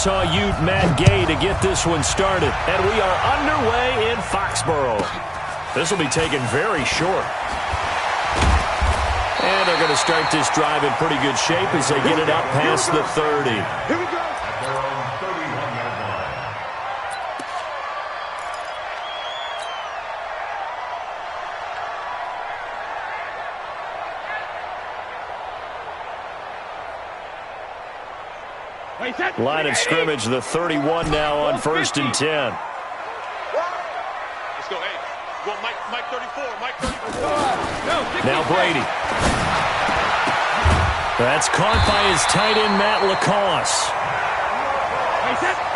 Chickasaw Ute Matt Gay to get this one started. And we are underway in Foxborough. This will be taken very short. And they're going to start this drive in pretty good shape as they get it up past the 30. Here we go. Line of scrimmage, the 31 now on 1st and 10. Let's go, hey. Go, Mike 34, Mike 34. Now Brady. That's caught by his tight end, Matt Lacoste.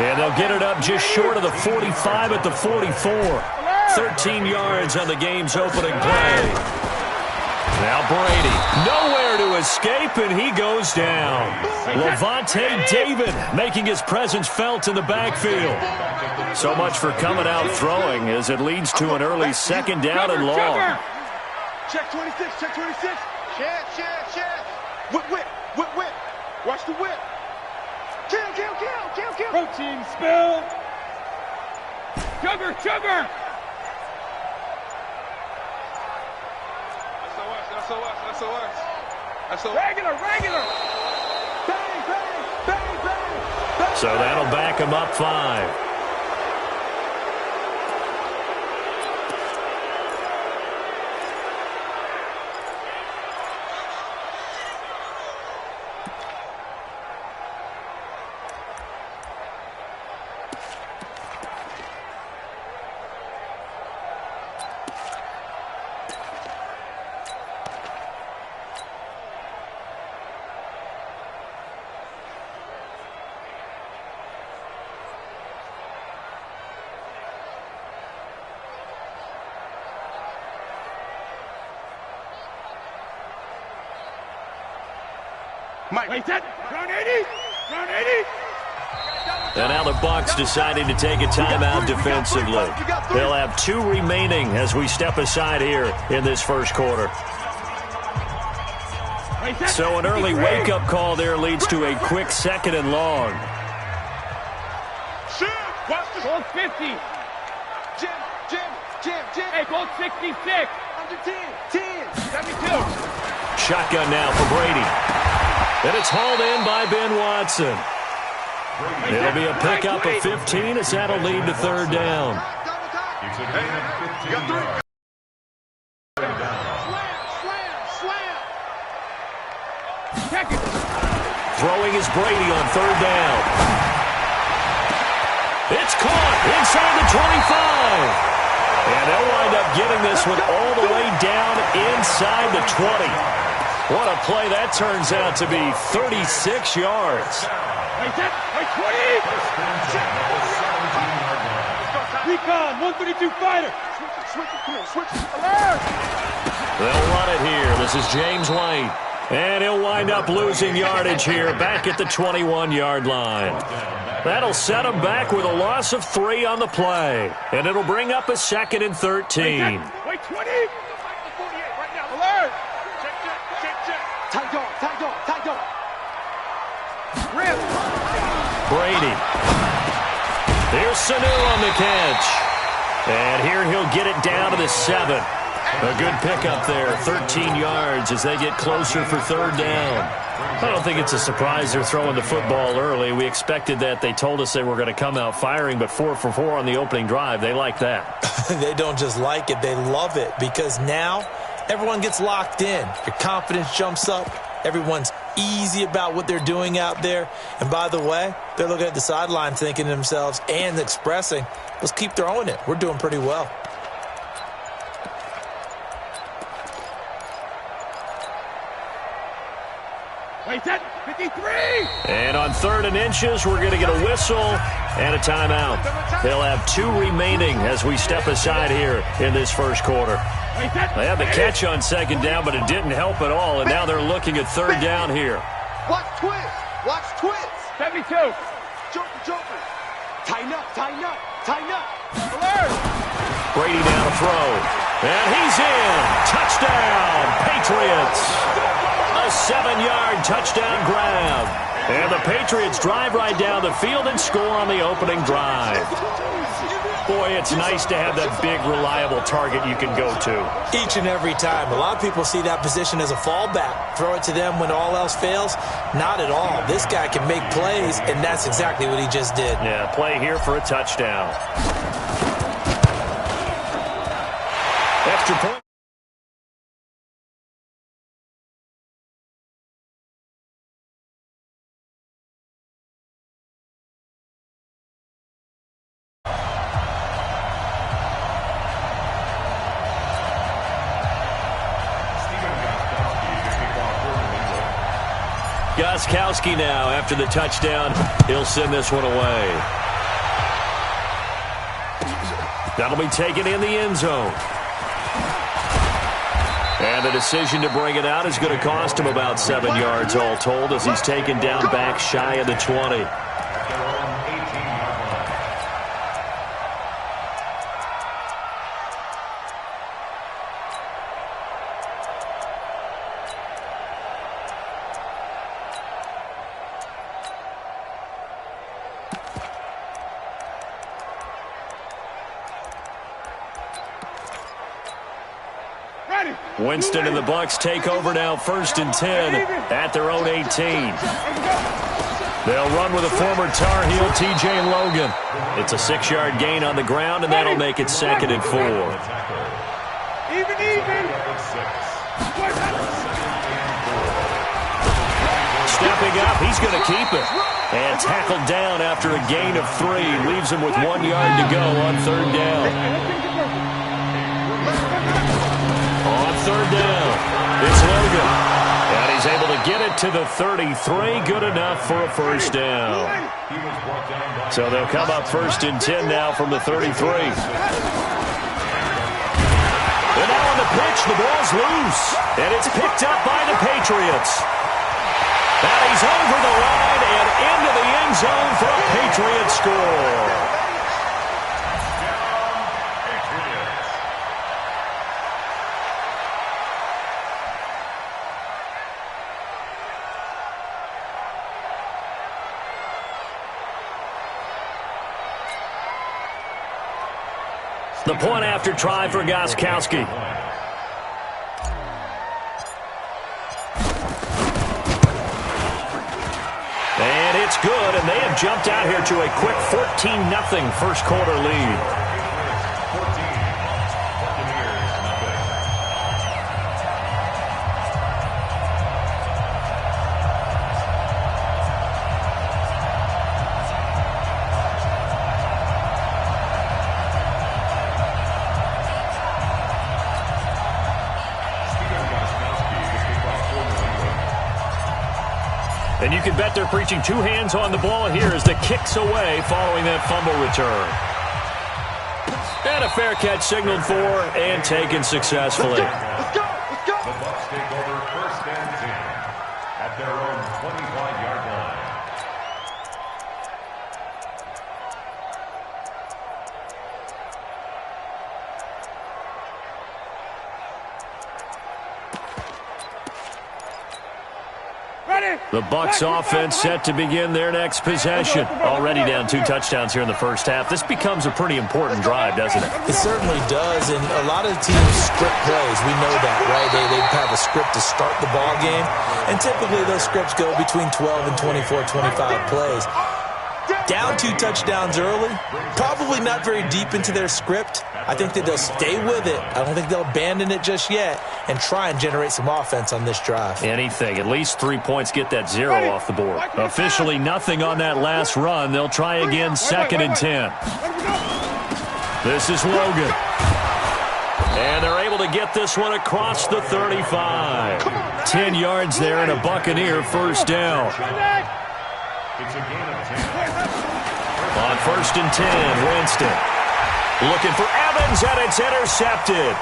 And they'll get it up just short of the 45 at the 44. 13 yards on the game's opening play. Now Brady, nowhere to escape, and he goes down. Levante David making his presence felt in the backfield. So much for coming out throwing as it leads to an early 2nd down and long. Check 26, check 26. Check. Whip. Watch the whip. Kill. Protein spill. Sugar. SOS. Regular. Bang. So that'll back him up 5. Mike. Wait, that. Round 80. And now the Bucs deciding to take a timeout defensively. They'll have 2 remaining as we step aside here in this first quarter. So an early wake-up call there leads to a quick 2nd and long. Gold 50. Jim. Hey, gold 66. Under 10. 72. Shotgun now for Brady. And it's hauled in by Ben Watson. It'll be a pickup of 15 as that'll lead to 3rd down. Throwing is Brady on 3rd down. It's caught inside the 25. And they'll wind up getting this one all the way down inside the 20. What a play that turns out to be, 36 yards. Recon, 132 fighter. Switch. Alert. They'll run it here. This is James White. And he'll wind up losing yardage here back at the 21-yard line. That'll set him back with a loss of 3 on the play. And it'll bring up a 2nd and 13. Wait, 20. Alert. Tight dog. Rip. Brady. Here's Sanu on the catch. And here he'll get it down to the 7. A good pickup there, 13 yards as they get closer for 3rd down. I don't think it's a surprise they're throwing the football early. We expected that. They told us they were going to come out firing, but 4 for 4 on the opening drive. They like that. They don't just like it, they love it, because now everyone gets locked in. Your confidence jumps up. Everyone's easy about what they're doing out there. And by the way, they're looking at the sideline thinking to themselves and expressing, let's keep throwing it. We're doing pretty well. Wait, that 53. And on 3rd and inches, we're going to get a whistle and a timeout. They'll have 2 remaining as we step aside here in this first quarter. They had the catch on 2nd down, but it didn't help at all, and now they're looking at 3rd down here. Watch twist. 72. Jumper. Tighten up. Alert. Brady down to throw. And he's in. Touchdown, Patriots. A 7-yard touchdown grab. And the Patriots drive right down the field and score on the opening drive. Boy, it's nice to have that big, reliable target you can go to. Each and every time. A lot of people see that position as a fallback. Throw it to them when all else fails. Not at all. This guy can make plays, and that's exactly what he just did. Yeah, play here for a touchdown. Extra point. Gostkowski now after the touchdown. He'll send this one away. That'll be taken in the end zone. And the decision to bring it out is going to cost him about 7 yards all told as he's taken down back shy of the 20. Winston and the Bucs take over now, 1st and 10 at their own 18. They'll run with a former Tar Heel, T.J. Logan. It's a 6-yard gain on the ground, and that'll make it 2nd and 4. Stepping up, he's going to keep it. And tackled down after a gain of 3. Leaves him with 1 yard to go on 3rd down. On 3rd down, it's Logan. And he's able to get it to the 33. Good enough for a 1st down. So they'll come up 1st and 10 now from the 33. And now on the pitch, the ball's loose. And it's picked up by the Patriots. And he's over the line and into the end zone for a Patriot score. The point after try for Gostkowski. And it's good, and they have jumped out here to a quick 14-0 first quarter lead. And you can bet they're preaching 2 hands on the ball here as the kick's away following that fumble return. And a fair catch signaled for and taken successfully. Let's go! Let's go! The Bucs take over 1st and 10 at their own 25-yard line. The Bucs offense set to begin their next possession. Already down 2 touchdowns here in the first half. This becomes a pretty important drive, doesn't it? It certainly does, and a lot of teams script plays. We know that, right? They have a script to start the ball game, and typically those scripts go between 12 and 24, 25 plays. Down 2 touchdowns early, probably not very deep into their script. I think that they'll stay with it. I don't think they'll abandon it just yet and try and generate some offense on this drive. Anything. At least 3 points get that 0 off the board. Officially nothing on that last run. They'll try again 2nd and 10. This is Logan. And they're able to get this one across the 35. 10 yards there and a Buccaneer 1st down. It's a gain of 10. On 1st and 10, Winston. Looking for Evans, and it's intercepted.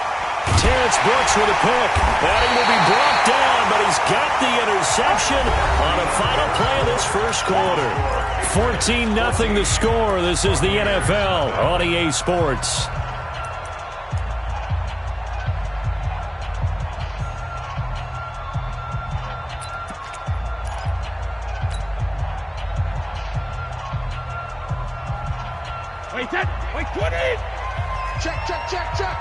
Terrence Brooks with a pick. And he will be brought down, but he's got the interception on a final play of this first quarter. 14-0 the score. This is the NFL on EA Sports. Wait, that. Wait, 20. Check, check, check, check.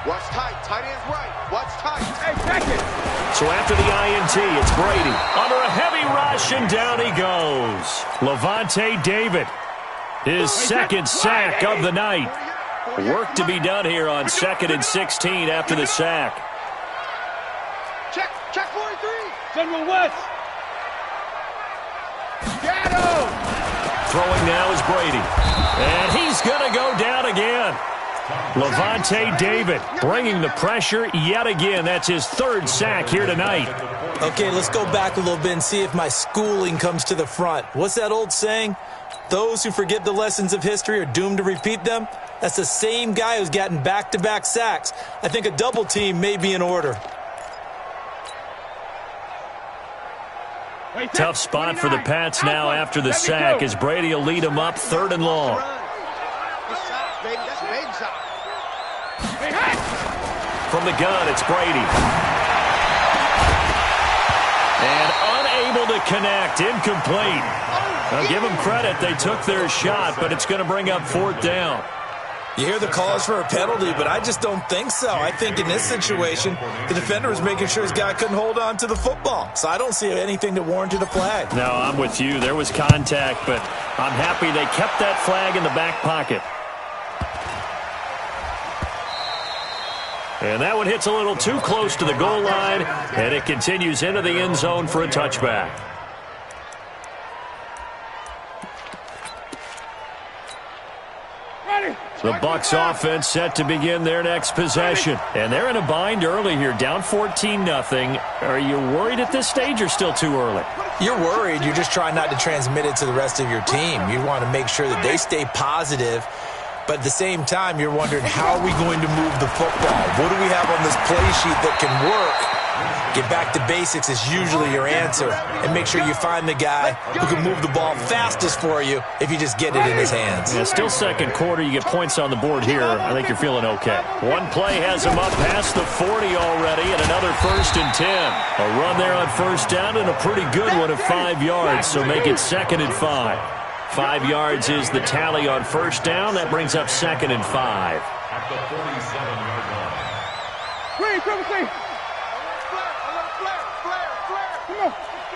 Watch tight. Tight end's right. Watch tight. Hey, check it. So after the INT, it's Brady. Under a heavy rush, and down he goes. Levante David, his second sack of the night. Work to be done here on 2nd and 16 after the sack. Check, check 43. General West. Get him. Throwing now is Brady. And he's going to go down again. Levante David bringing the pressure yet again. That's his 3rd sack here tonight. Okay, let's go back a little bit and see if my schooling comes to the front. What's that old saying? Those who forget the lessons of history are doomed to repeat them. That's the same guy who's gotten back-to-back sacks. I think a double team may be in order. Tough spot for the Pats now after the sack as Brady will lead them up 3rd and long. From the gun, it's Brady. And unable to connect, incomplete. Now give them credit, they took their shot, but it's going to bring up 4th down. You hear the calls for a penalty, but I just don't think so. I think in this situation, the defender was making sure his guy couldn't hold on to the football. So I don't see anything that warranted a flag. No, I'm with you. There was contact, but I'm happy they kept that flag in the back pocket. And that one hits a little too close to the goal line, and it continues into the end zone for a touchback. The Bucs offense set to begin their next possession. And they're in a bind early here, down 14-0. Are you worried at this stage or still too early? You're worried. You're just trying not to transmit it to the rest of your team. You want to make sure that they stay positive. But at the same time, you're wondering, how are we going to move the football? What do we have on this play sheet that can work? Get back to basics is usually your answer. And make sure you find the guy who can move the ball fastest for you if you just get it in his hands. Yeah, still second quarter. You get points on the board here. I think you're feeling okay. One play has him up past the 40 already, and another 1st and 10. A run there on 1st down and a pretty good one of 5 yards, so make it 2nd and 5. 5 yards is the tally on 1st down. That brings up 2nd and 5. At the 47-yard line. Green, triple C. Come on.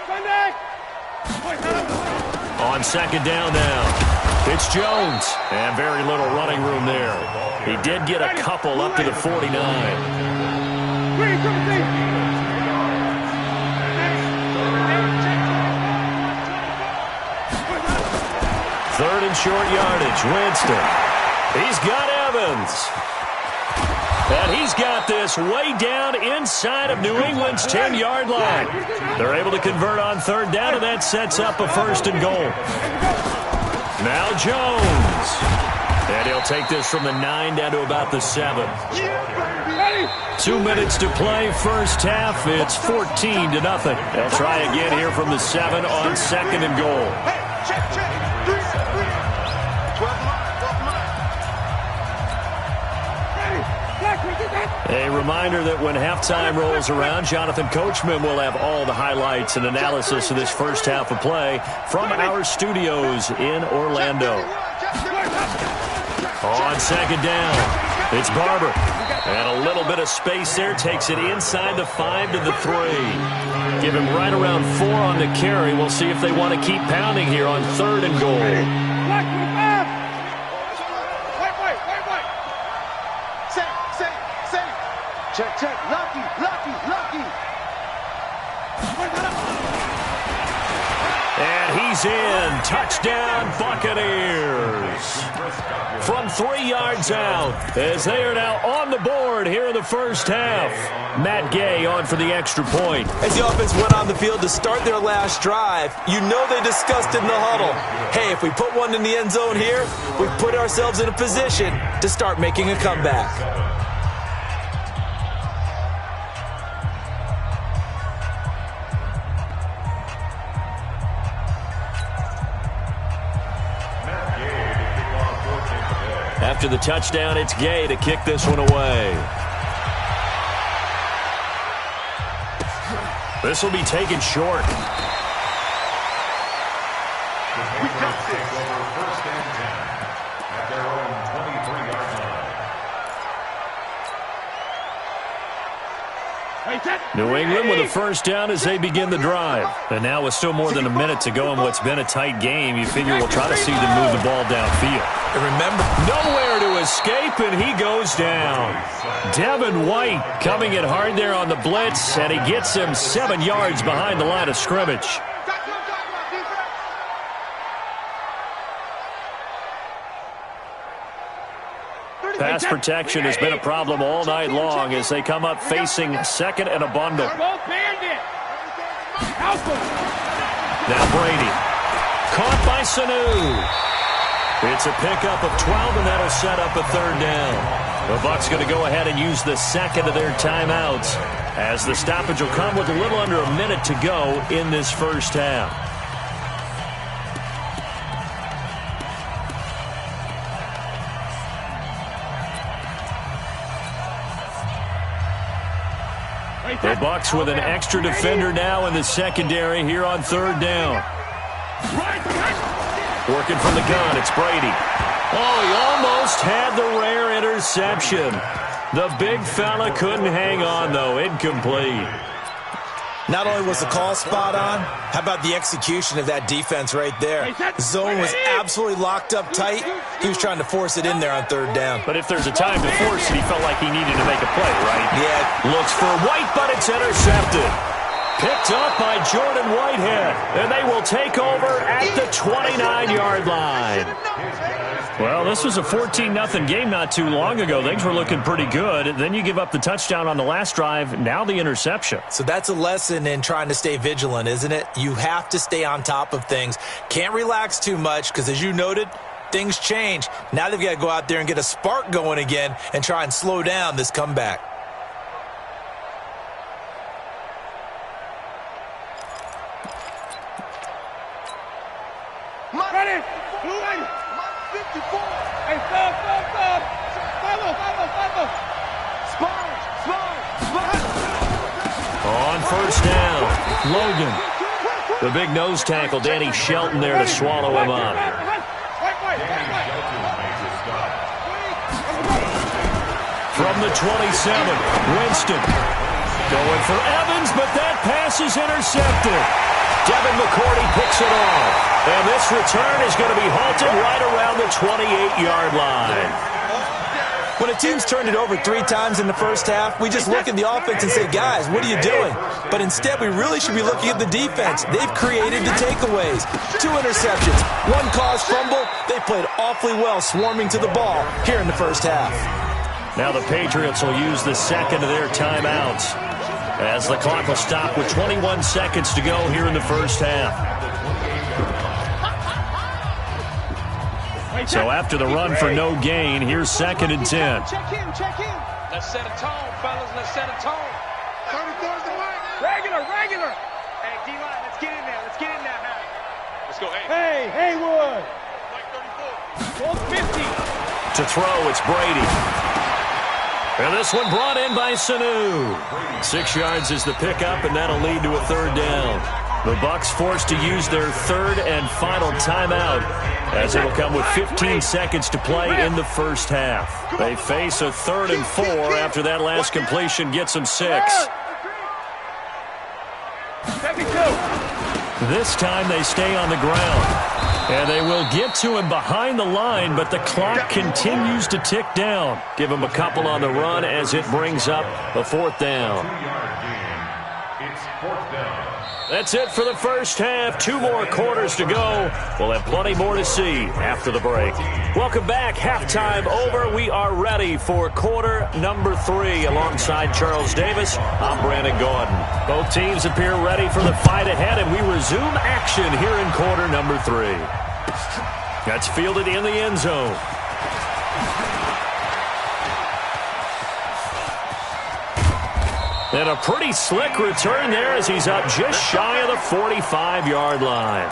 Sunday. On 2nd down now, it's Jones. And very little running room there. He did get a couple up to the 49. Green, triple C. 3rd and short yardage. Winston. He's got Evans. And he's got this way down inside of New England's 10-yard line. They're able to convert on 3rd down, and that sets up a 1st and goal. Now Jones. And he'll take this from the 9 down to about the 7. 2 minutes to play, 1st half. It's 14-0. They'll try again here from the 7 on 2nd and goal. Check, check. 12 line. A reminder that when halftime rolls around, Jonathan Coachman will have all the highlights and analysis of this 1st half of play from our studios in Orlando. On 2nd down, it's Barber. And a little bit of space there, takes it inside the 5 to the 3. Give him right around 4 on the carry. We'll see if they want to keep pounding here on 3rd and goal. Check, check. Lucky. And he's in. Touchdown, Buccaneers. From 3 yards out, as they are now on the board here in the 1st half. Matt Gay on for the extra point. As the offense went on the field to start their last drive, you know they discussed in the huddle, hey, if we put one in the end zone here, we've put ourselves in a position to start making a comeback. After the touchdown, it's Gay to kick this one away. This will be taken short. The Bengals take over 1st and 10 at their own New England with a first down as they begin the drive. And now with still more than a minute to go in what's been a tight game, you figure we'll try to see them move the ball downfield. And remember, nowhere to escape, and he goes down. Devin White coming in hard there on the blitz, and he gets him 7 yards behind the line of scrimmage. Pass protection has been a problem all night long as they come up facing second and a bundle. Now Brady. Caught by Sanu. It's a pickup of 12, and that'll set up a third down. The Bucs going to go ahead and use the second of their timeouts as the stoppage will come with a little under a minute to go in this first half. The Bucs with an extra defender now in the secondary here on third down. Working from the gun, it's Brady. Oh, he almost had the rare interception. The big fella couldn't hang on, though. Incomplete. Not only was the call spot on, how about the execution of that defense right there? Zone was absolutely locked up tight. He was trying to force it in there on third down. But if there's a time to force it, he felt like he needed to make a play, right? Yeah. Looks for White, but it's intercepted. Picked up by Jordan Whitehead, and they will take over at the 29-yard line. Well, this was a 14-0 game not too long ago. Things were looking pretty good. Then you give up the touchdown on the last drive. Now the interception. So that's a lesson in trying to stay vigilant, isn't it? You have to stay on top of things. Can't relax too much because, as you noted, things change. Now they've got to go out there and get a spark going again and try and slow down this comeback. Ready. Blue line. 54. Hey, stop. Follow. Spine. On first down, Logan. The big nose tackle, Danny Shelton there to swallow him up. From the 27, Winston. Going for Evans, but that pass is intercepted. Devin McCourty picks it off. And this return is going to be halted right around the 28-yard line. When a team's turned it over 3 times in the first half, we just look at the offense and say, guys, what are you doing? But instead, we really should be looking at the defense. They've created the takeaways. 2 interceptions, 1 caused fumble. They played awfully well swarming to the ball here in the first half. Now the Patriots will use the second of their timeouts as the clock will stop with 21 seconds to go here in the first half. So after the run for no gain, here's 2nd and 10. Check in. Let's set a tone, fellas. Let's set a tone. 34's the way. Regular. Hey, D-line, let's get in there. Let's go, Hey, Haywood. Like 34. 50. To throw, it's Brady. And this one brought in by Sanu. 6 yards is the pickup, and that'll lead to a third down. The Bucs forced to use their third and final timeout as it'll come with 15 seconds to play in the first half. They face a 3rd and 4 after that last completion gets them 6. This time they stay on the ground. And they will get to him behind the line, but the clock continues to tick down. Give him a couple on the run as it brings up a 4th down. 2-yard gain. It's 4th down. That's it for the first half. 2 more quarters to go. We'll have plenty more to see after the break. Welcome back. Halftime over. We are ready for quarter number 3. Alongside Charles Davis, I'm Brandon Gordon. Both teams appear ready for the fight ahead, and we resume action here in quarter number 3. That's fielded in the end zone. And a pretty slick return there as he's up just shy of the 45-yard line.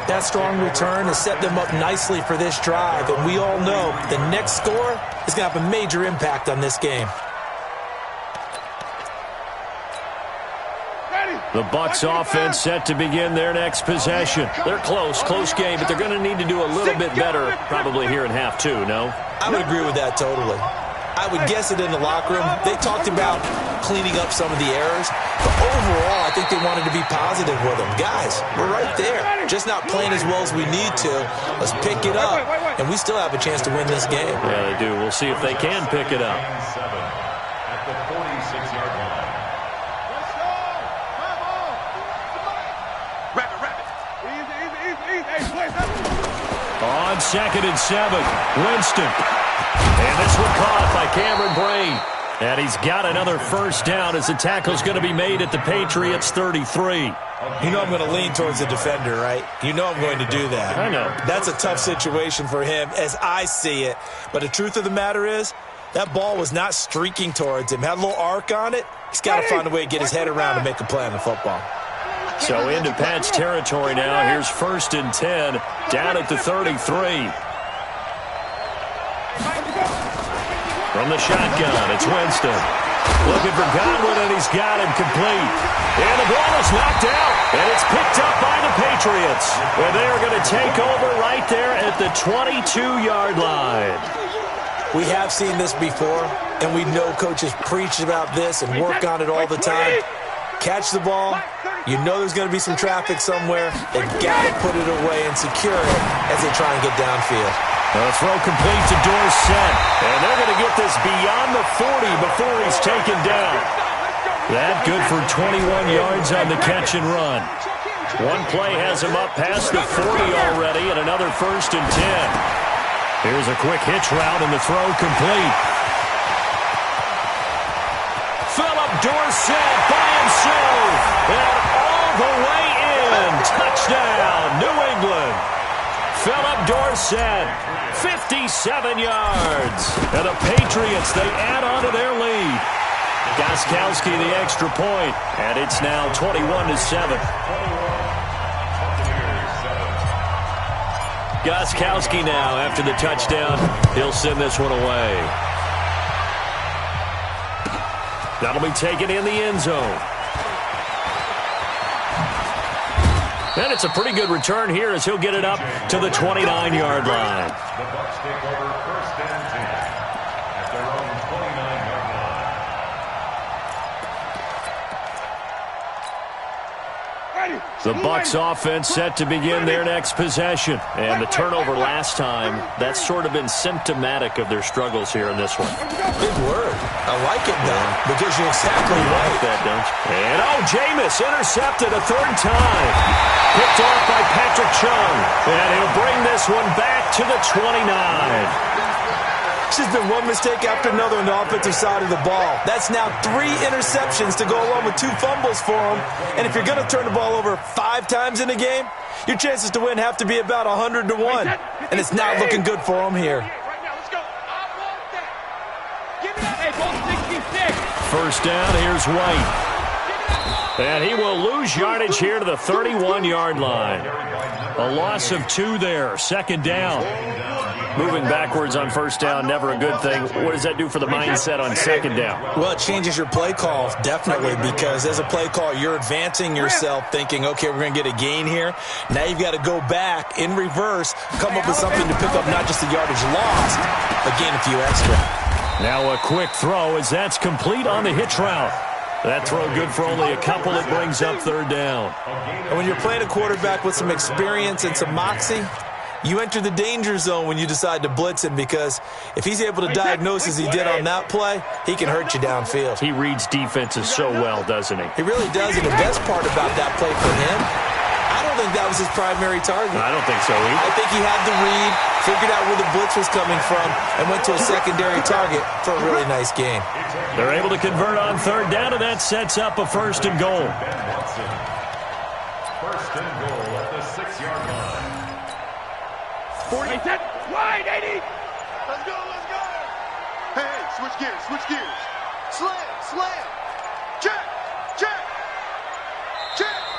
That strong return has set them up nicely for this drive, and we all know the next score is going to have a major impact on this game. The Bucs offense set to begin their next possession. They're close game, but they're going to need to do a little bit better probably here in half 2, no? I would agree with that totally. I would guess it in the locker room. They talked about cleaning up some of the errors, but overall, I think they wanted to be positive with them. Guys, we're right there, just not playing as well as we need to. Let's pick it up, and we still have a chance to win this game. Yeah, they do. We'll see if they can pick it up. At the 46-yard line. On 2nd and 7, Winston. And this one caught by Cameron Brain. And he's got another first down as the tackle's going to be made at the Patriots 33. You know I'm going to lean towards the defender, right? You know I'm going to do that. I know. That's a tough situation for him as I see it. But the truth of the matter is, that ball was not streaking towards him. Had a little arc on it. He's got to find a way to get his head around and make a play on the football. So into Pat's territory now. Here's 1st and 10 down at the 33. From the shotgun, it's Winston. Looking for Godwin, and he's got him complete. And the ball is knocked out, and it's picked up by the Patriots. And they are going to take over right there at the 22-yard line. We have seen this before, and we know coaches preach about this and work on it all the time. Catch the ball. You know there's going to be some traffic somewhere. They've got to put it away and secure it as they try and get downfield. A throw complete to Dorsett. And they're going to get this beyond the 40 before he's taken down. That good for 21 yards on the catch and run. One play has him up past the 40 already, and another 1st and 10. Here's a quick hitch route, and the throw complete. Philip Dorsett by himself. And all the way in. Touchdown, New England. Philip Dorsett, 57 yards. And the Patriots, they add on to their lead. Gostkowski the extra point, and it's now 21-7. Gostkowski now, after the touchdown, he'll send this one away. That'll be taken in the end zone. And it's a pretty good return here as he'll get it up to the 29-yard line. The Bucs take over 1st and 10 at their own 29-yard line. The Bucs offense set to begin their next possession. And the turnover last time, that's sort of been symptomatic of their struggles here in this one. Big word. I like it, though, because you're exactly right. That, don't you? And, Jameis intercepted a 3rd time. Picked off by Patrick Chung. And he'll bring this one back to the 29. There's been one mistake after another on the offensive side of the ball. That's now 3 interceptions to go along with 2 fumbles for him. And if you're going to turn the ball over 5 times in a game, your chances to win have to be about 100 to 1. And it's not looking good for him here. First down, here's White. And he will lose yardage here to the 31-yard line. A loss of 2 there, 2nd down. Moving backwards on 1st down, never a good thing. What does that do for the mindset on 2nd down? Well, it changes your play call, definitely, because as a play call, you're advancing yourself thinking, okay, we're going to get a gain here. Now you've got to go back in reverse, come up with something to pick up not just the yardage lost, but gain a few extra. Now a quick throw as that's complete on the hitch route. That throw good for only a couple. It brings up 3rd down. And when you're playing a quarterback with some experience and some moxie, you enter the danger zone when you decide to blitz him, because if he's able to diagnose as he did on that play, he can hurt you downfield. He reads defenses so well, doesn't he? He really does, and the best part about that play for him, I don't think that was his primary target. I don't think so either. I think he had the read, figured out where the blitz was coming from, and went to a secondary target for a really nice game. They're able to convert on 3rd down, and that sets up a 1st and goal. 1st and goal at the 6-yard line. 40, wide, 80. Let's go. Hey, switch gears. Slam. Check.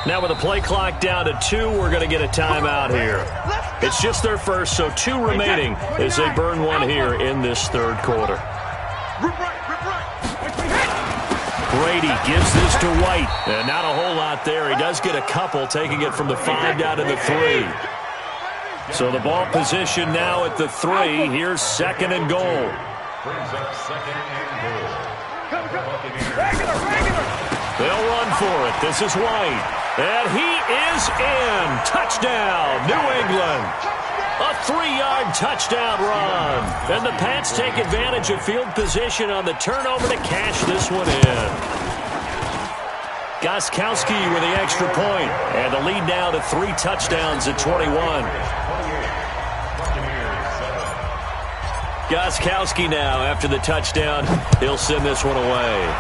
Now with the play clock down to 2, we're going to get a timeout here. It's just their first, so 2 remaining as they burn one here in this 3rd quarter. Rip right. Brady gives this to White. And not a whole lot there. He does get a couple, taking it from the 5 down to the 3. So the ball position now at the 3. Here's 2nd and goal. brings up second and goal. Regular. They'll run for it. This is White. And he is in. Touchdown, New England. A 3-yard touchdown run. And the Pats take advantage of field position on the turnover to cash this one in. Gostkowski with the extra point. And the lead now to 3 touchdowns at 21. Gostkowski now after the touchdown. He'll send this one away.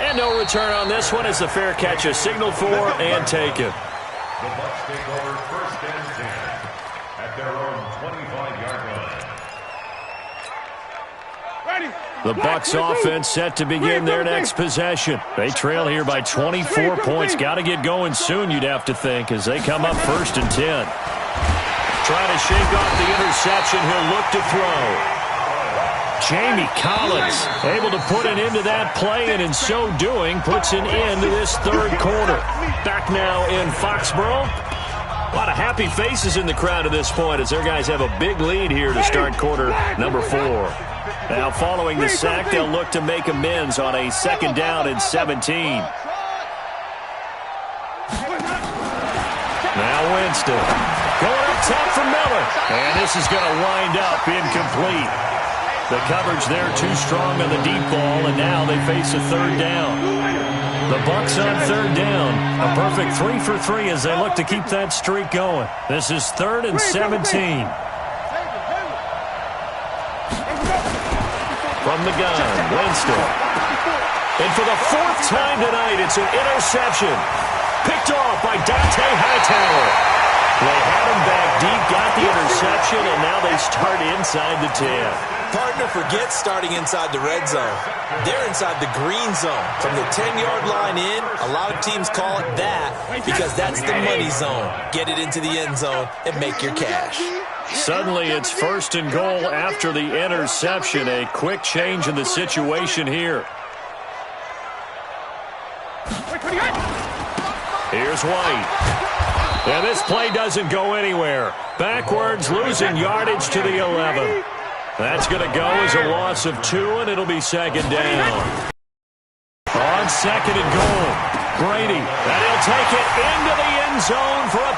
And no return on this one as the fair catch is signaled for and taken. The Bucs take over first and 10 at their own 25-yard line. The Bucs offense set to begin their next possession. They trail here by 24 points. Got to get going soon, you'd have to think, as they come up first and 10. Trying to shake off the interception. He'll look to throw. Jamie Collins able to put an end to that play, and in so doing puts an end to this third quarter. Back now in Foxborough. A lot of happy faces in the crowd at this point as their guys have a big lead here to start quarter number 4. Now following the sack, they'll look to make amends on a 2nd down and 17. Now Winston going up top for Miller. And this is going to wind up incomplete. The coverage there too strong on the deep ball, and now they face a 3rd down. The Bucs on 3rd down. A perfect 3 for 3 as they look to keep that streak going. This is 3rd and 17. From the gun, Winston. And for the 4th time tonight, it's an interception. Picked off by Dante Hightower. They had him back deep, got the interception, and now they start inside the 10. Partner forgets starting inside the red zone. They're inside the green zone. From the 10-yard line in, a lot of teams call it that because that's the money zone. Get it into the end zone and make your cash. Suddenly it's 1st and goal after the interception. A quick change in the situation here. Here's White. And this play doesn't go anywhere. Backwards, losing yardage to the 11. That's going to go as a loss of 2, and it'll be 2nd down. On 2nd and goal, Brady. And he'll take it into the end zone for a